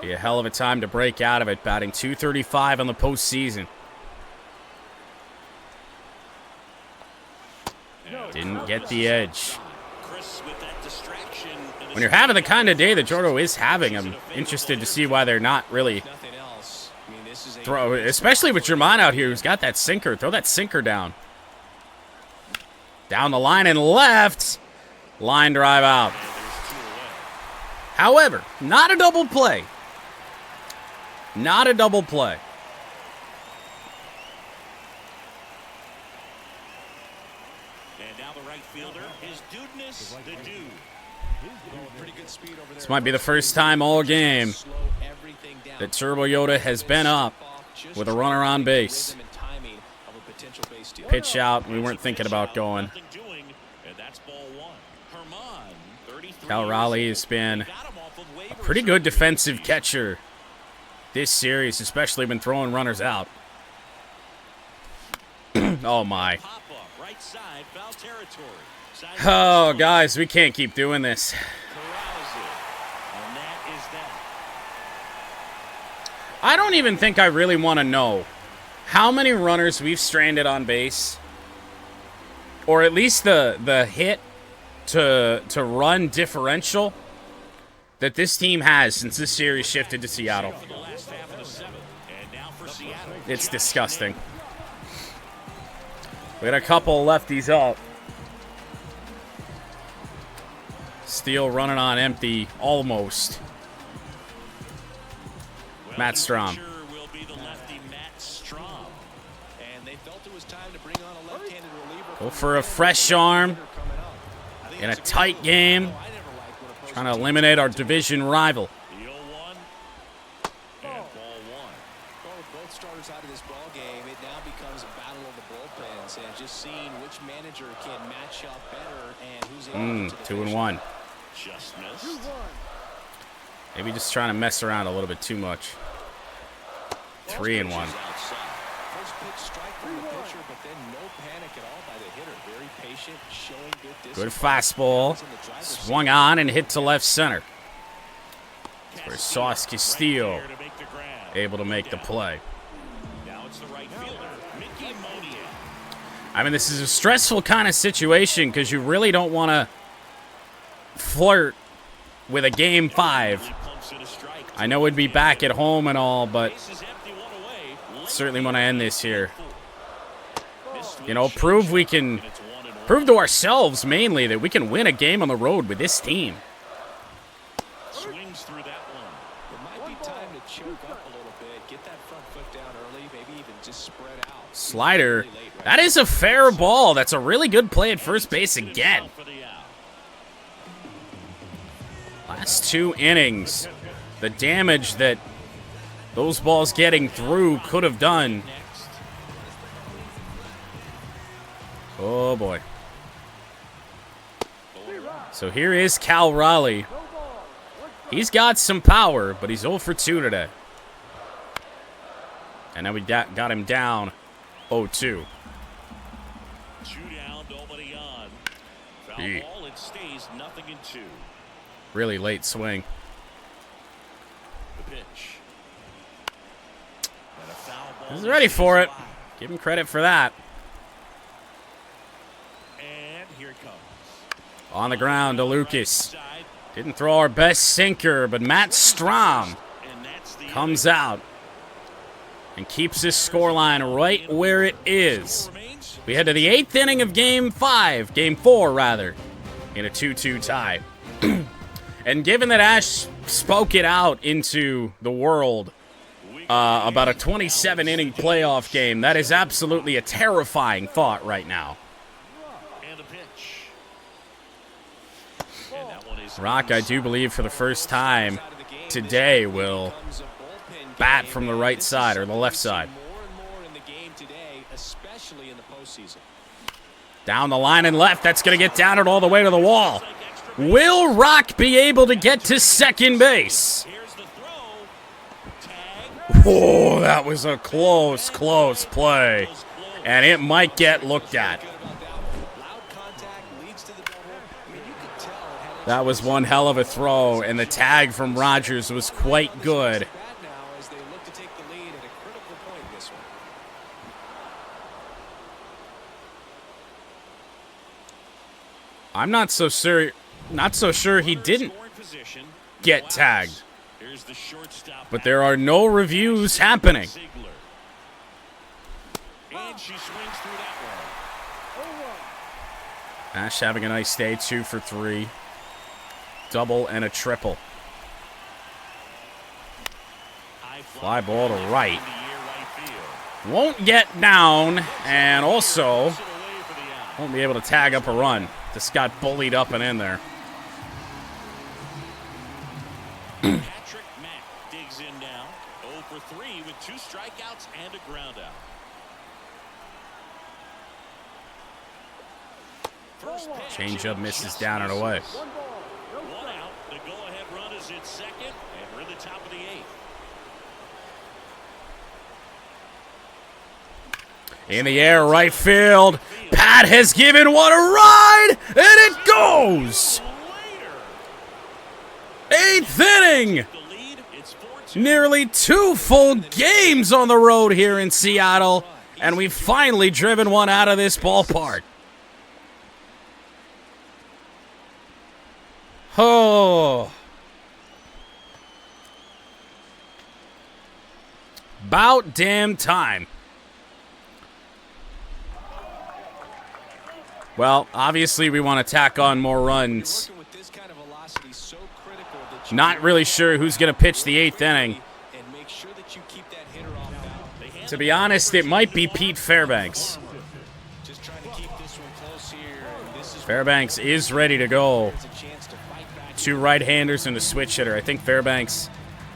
Be a hell of a time to break out of it, batting .235 on the postseason. Didn't get the edge. When you're having the kind of day that Jordo is having, I'm interested to see why they're not really throw, especially with Germán out here who's got that sinker. Throw that sinker down. Down the line and left. Line drive out. However, not a double play. Not a double play. And now the right fielder is Dudeness the Dude. This might be the first time all game that Turbo Yoda has been up with a runner on base. Pitch out. We weren't thinking about going. Cal Raleigh has been a pretty good defensive catcher this series, especially been throwing runners out. Oh, my. Oh, guys, we can't keep doing this. I don't even think I really want to know how many runners we've stranded on base, or at least the hit to run differential that this team has since this series shifted to Seattle. It's disgusting. We got a couple lefties up. Steele running on empty, almost. Matt Strom. Go for a fresh arm in a tight game. Trying to eliminate our division rival. Both starters out of this ball game, it now becomes a battle of the bullpens and just seeing which manager can match up better and who's able to 2-1. Just missed. Maybe just trying to mess around a little bit too much. 3-1. First pitch strike from the pitcher, but then no panic at all by the hitter. Very patient, showing good distance. Good fastball. Swung on and hit to left center. That's where Sauce Castillo able to make the play. Now it's the right fielder, Mickey Monier. I mean, this is a stressful kind of situation because you really don't want to flirt with a game 5. I know it'd be back at home and all, but certainly want to end this here. You know, prove to ourselves mainly that we can win a game on the road with this team. Swings through that one. It might be time to choke up a little bit, get that front foot down early, maybe even just spread out. Slider. That is a fair ball. That's a really good play at first base again. Last 2 innings. The damage that those balls getting through could have done. Oh, boy. So here is Cal Raleigh. He's got some power, but he's 0 for 2 today. And now we got him down 0-2. 2 down, nobody on. Foul ball, it stays 0-2. Really late swing. The pitch. And a foul ball. He's ready for it. Give him credit for that. And here it comes. On the ground to Lucas. Didn't throw our best sinker, but Matt Strom comes out and keeps this scoreline right where it is. We head to the 8th inning of Game 4 rather, in a 2-2 tie. And given that Ash spoke it out into the world about a 27-inning playoff game, that is absolutely a terrifying thought right now. Rock, I do believe for the first time today, will bat from the right side or the left side. Down the line and left. That's going to get down it all the way to the wall. Will Rock be able to get to second base? Oh, that was a close play. And it might get looked at. That was one hell of a throw, and the tag from Rogers was quite good. I'm not so sure he didn't get tagged. But there are no reviews happening. Ash having a nice day, 2 for 3. Double and a triple. Fly ball to right. Won't get down, and also won't be able to tag up a run. Just got bullied up and in there. Patrick Mack digs in now. 0 for 3 with 2 strikeouts and a ground out. Changeup misses down and away. One out. The go-ahead run is at second, and we're in the top of the 8th. In the air, right field. Pat has given one a ride, and it goes. 8th inning. Nearly 2 full games on the road here in Seattle, and we've finally driven one out of this ballpark. Oh. About damn time. Well, obviously we want to tack on more runs. Not really sure who's going to pitch the 8th inning. To be honest, it might be Pete Fairbanks. Fairbanks is ready to go. 2 right-handers and a switch hitter. I think Fairbanks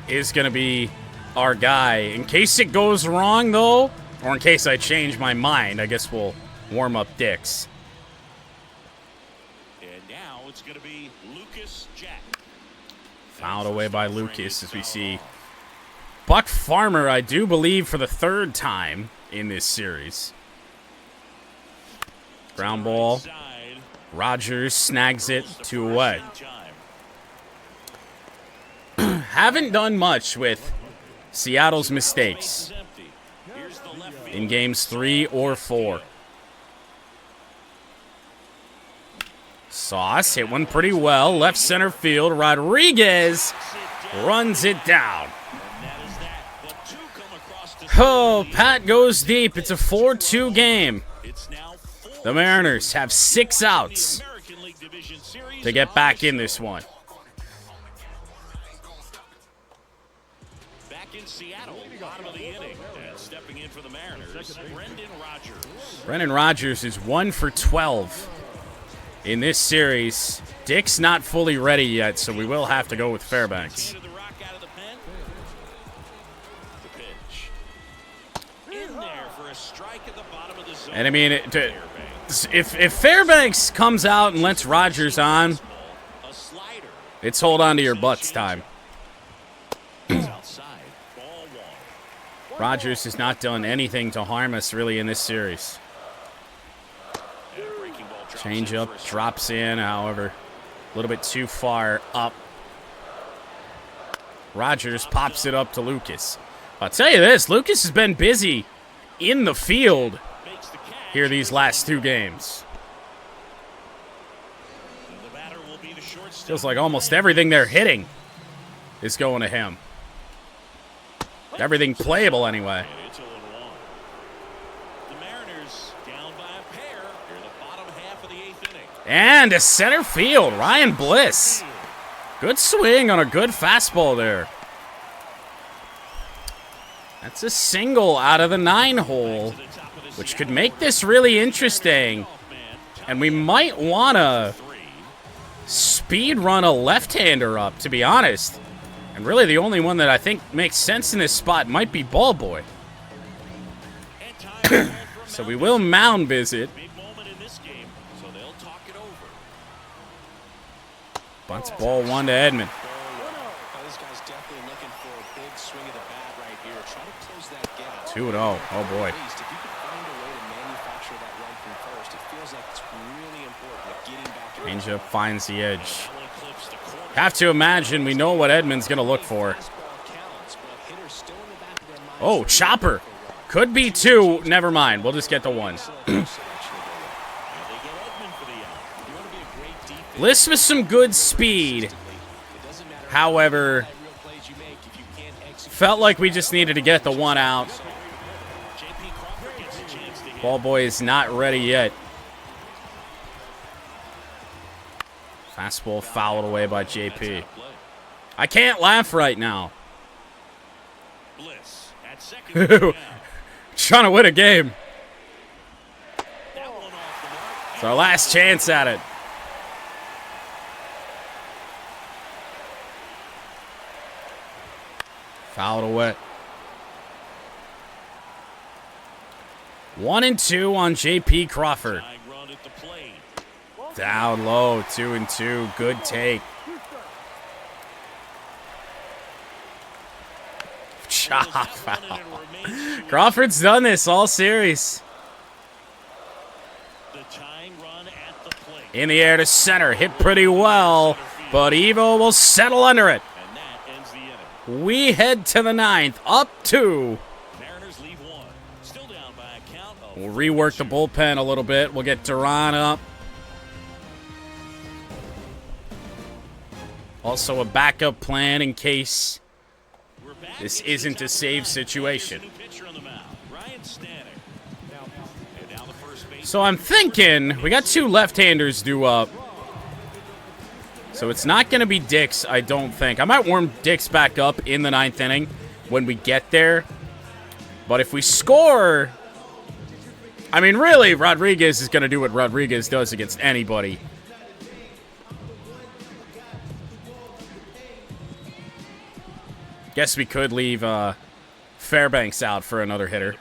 is going to be our guy. In case it goes wrong, though, or in case I change my mind, I guess we'll warm up Dix. And now it's going to be Lucas Jack. Fouled away by Lucas as we see Buck Farmer, I do believe, for the 3rd time in this series. Ground ball. Rogers snags it 2 away. Haven't done much with Seattle's mistakes in games 3 or 4. Sauce hit one pretty well. Left center field. Rodriguez runs it down. Oh, Pat goes deep. It's a 4-2 game. The Mariners have 6 outs to get back in this one. Back in Seattle, bottom of the inning, and stepping in for the Mariners, Brendan Rodgers. Brendan Rodgers is 1 for 12 in this series. Dick's not fully ready yet, so we will have to go with Fairbanks. And I mean, if Fairbanks comes out and lets Rodgers on, it's hold on to your butts time. Rodgers has not done anything to harm us really in this series. Changeup drops in, however, a little bit too far up. Rodgers pops it up to Lucas. I'll tell you this, Lucas has been busy in the field here these last 2 games. Feels like almost everything they're hitting is going to him. Everything playable, anyway. And to center field, Ryan Bliss. Good swing on a good fastball there. That's a single out of the 9-hole, which could make this really interesting. And we might want to speed run a left-hander up, to be honest. And really the only one that I think makes sense in this spot might be Ball Boy. So we will mound visit. Bunts ball 1 to Edman. This guy's definitely looking for a big swing of the bat right here. Try to close that gap. 2-0. Oh boy. If you could find a way to manufacture that run from first, it feels like it's really important at getting back to Changeup finds the edge. Have to imagine we know what Edman's going to look for. Oh, chopper. Could be 2. Never mind. We'll just get the 1. Bliss with some good speed. However, felt like we just needed to get the 1 out. Ball boy is not ready yet. Fastball fouled away by JP. I can't laugh right now. Trying to win a game. It's our last chance at it. Fouled away. 1-2 on JP Crawford. Down low, 2-2. Good take. Chop foul. Crawford's done this all series. In the air to center. Hit pretty well, but Evo will settle under it. We head to the 9th, up 2. We'll rework the bullpen a little bit. We'll get Duran up. Also a backup plan in case this isn't a save situation. So I'm thinking we got 2 left-handers due up. So it's not going to be Dix, I don't think. I might warm Dix back up in the 9th inning when we get there. But if we score... I mean, really, Rodriguez is going to do what Rodriguez does against anybody. Guess we could leave Fairbanks out for another hitter.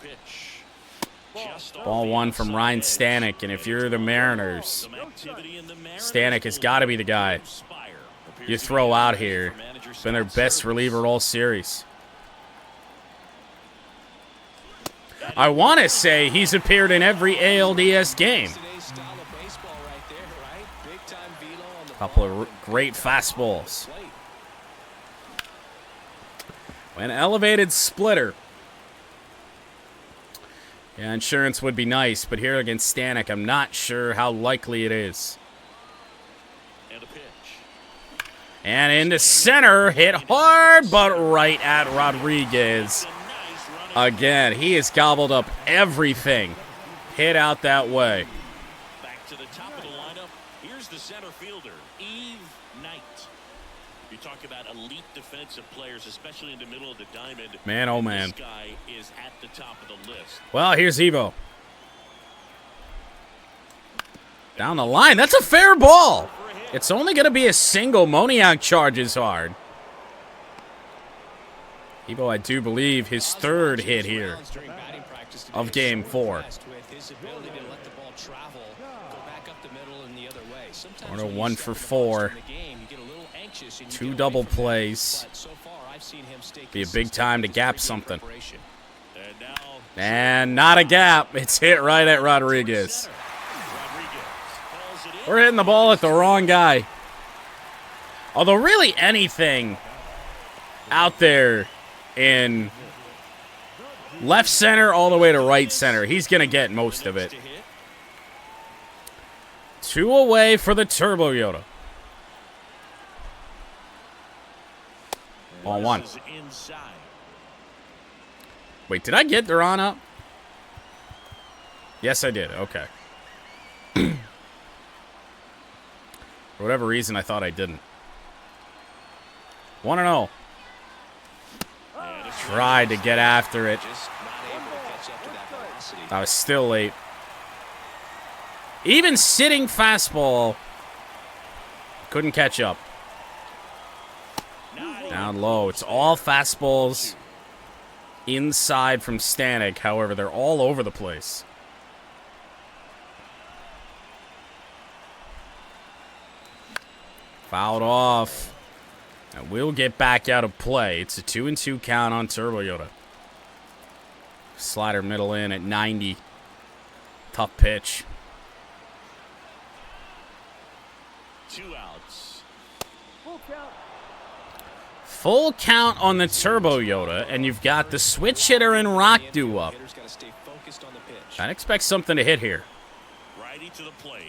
Ball 1 from Ryan Stanek, and if you're the Mariners, Stanek has got to be the guy you throw out here. Been their best reliever all series. I want to say he's appeared in every ALDS game. Couple of great fastballs. An elevated splitter. Yeah, insurance would be nice, but here against Stanek, I'm not sure how likely it is. And into center, hit hard, but right at Rodriguez. Again, he has gobbled up everything. Hit out that way. Back to the top of the lineup. Here's the center fielder, Eve Knight. You talk about elite defensive players, especially in the middle of the diamond. Man, oh man. This guy is at the top of the list. Well, here's Evo. Down the line. That's a fair ball. It's only going to be a single. Moniak charges hard. Evo, I do believe, his 3rd hit here of Game 4. We're 1 for 4. 2 double plays. Be a big time to gap something. And not a gap. It's hit right at Rodriguez. We're hitting the ball at the wrong guy. Although really anything out there in Left center all the way to right center. He's going to get most of it. 2 away for the Turbo Yoda. On 1. Wait, did I get Duran up? Yes, I did. Okay. For whatever reason, I thought I didn't. 1-0. Tried to get after it. I was still late. Even sitting fastball, couldn't catch up. Down low. It's all fastballs inside from Stanek. However, they're all over the place. Fouled off. And we'll get back out of play. It's a 2-2 count on Turbo Yoda. Slider middle in at 90. Tough pitch. 2 outs. Full count on the Turbo Yoda, and you've got the switch hitter and Rock Due up. I'd expect something to hit here. Righty to the plate.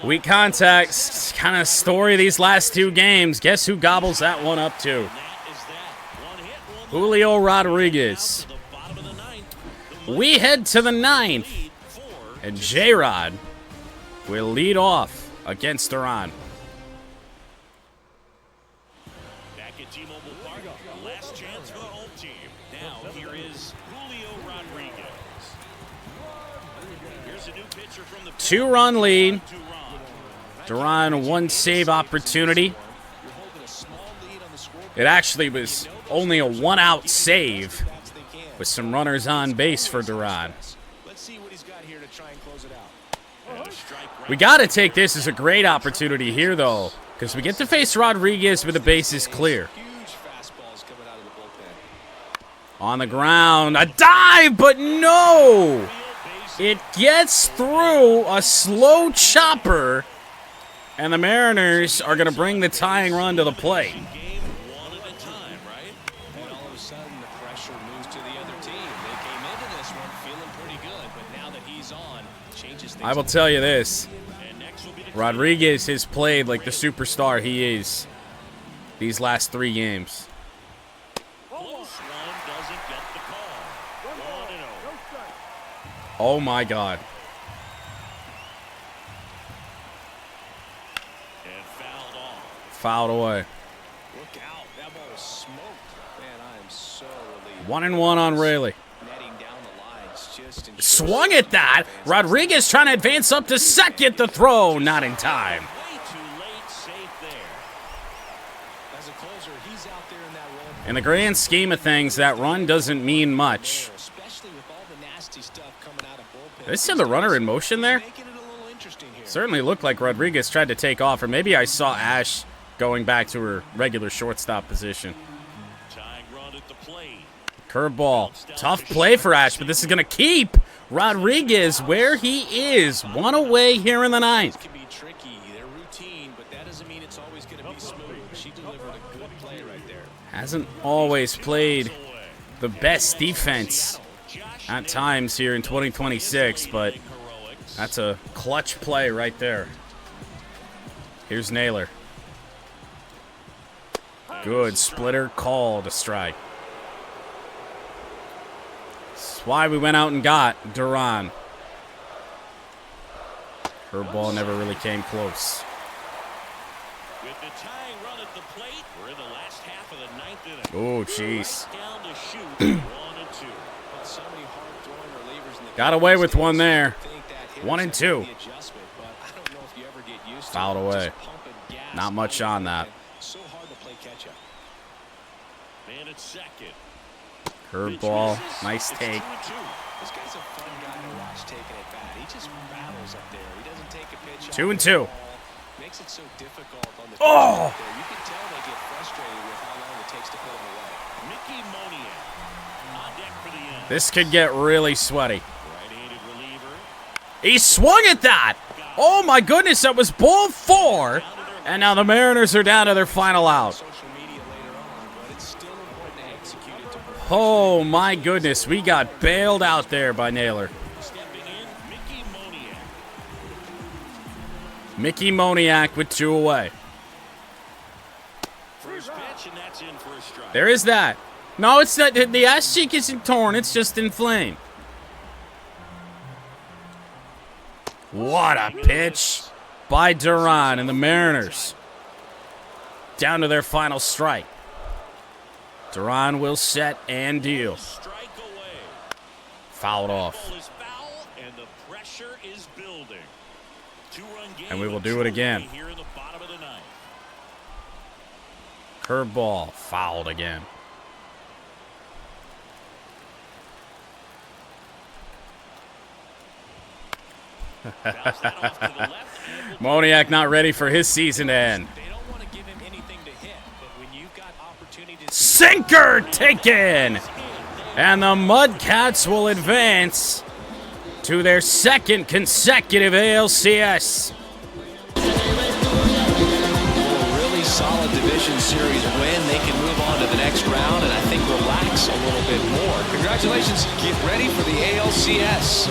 Weak contact, kind of story these last 2 games. Guess who gobbles that one up too? Julio Rodriguez. We head to the 9th, and J-Rod will lead off against Duran. Back at T-Mobile Park, last chance for the home team. Now here is Julio Rodriguez. Here's a new pitcher from the 2-run lead. Duran 1 save opportunity. It actually was only a 1-out save with some runners on base for Duran. We got to take this as a great opportunity here, though, because we get to face Rodriguez with the bases clear. On the ground, a dive, but no! It gets through a slow chopper, and the Mariners are going to bring the tying run to the plate. I will tell you this. Rodriguez has played like the superstar he is these last 3 games. Oh my God. Fouled away. 1-1 on Rayleigh. Swung at that. Rodriguez trying to advance up to second. The throw not in time. In the grand scheme of things, that run doesn't mean much. Did I see the runner in motion there? Certainly looked like Rodriguez tried to take off, or maybe I saw Ash going back to her regular shortstop position. Curveball. Tough play for Ash, but this is going to keep Rodriguez where he is. 1 away here in the 9th. Hasn't always played the best defense at times here in 2026, but that's a clutch play right there. Here's Naylor. Good splitter call to strike. That's why we went out and got Duran. Her ball never really came close. With the tying run at the plate, we're in the last half of the 9th inning. Oh, jeez. Down to shoot. 1-2. Got away with one there. 1-2. Fouled away. Not much on that. Curveball. Nice take. This guy's a fun guy to watch taking at bat. He just rattles up there. He doesn't take a pitch. 2-2. Makes it so difficult on the Oh! You can tell they get frustrated with how long it takes to put him away. Mickey Moniak on deck for the end. This could get really sweaty. Right-handed reliever. He swung at that. Oh my goodness, that was ball 4. And now the Mariners are down to their final out. Social media later on, but it's still important to execute. Oh, my goodness. We got bailed out there by Naylor. Mickey Moniak with 2 away. There is that. No, it's not. The ass cheek isn't torn. It's just inflamed. What a pitch by Duran and the Mariners. Down to their final strike. Duran will set and deal. Fouled off. And we will do it again. Curveball, fouled again. Moniak not ready for his season to end. Sinker taken! And the MudCats will advance to their 2nd consecutive ALCS. Really solid division series win. They can move on to the next round and I think relax a little bit more. Congratulations. Get ready for the ALCS.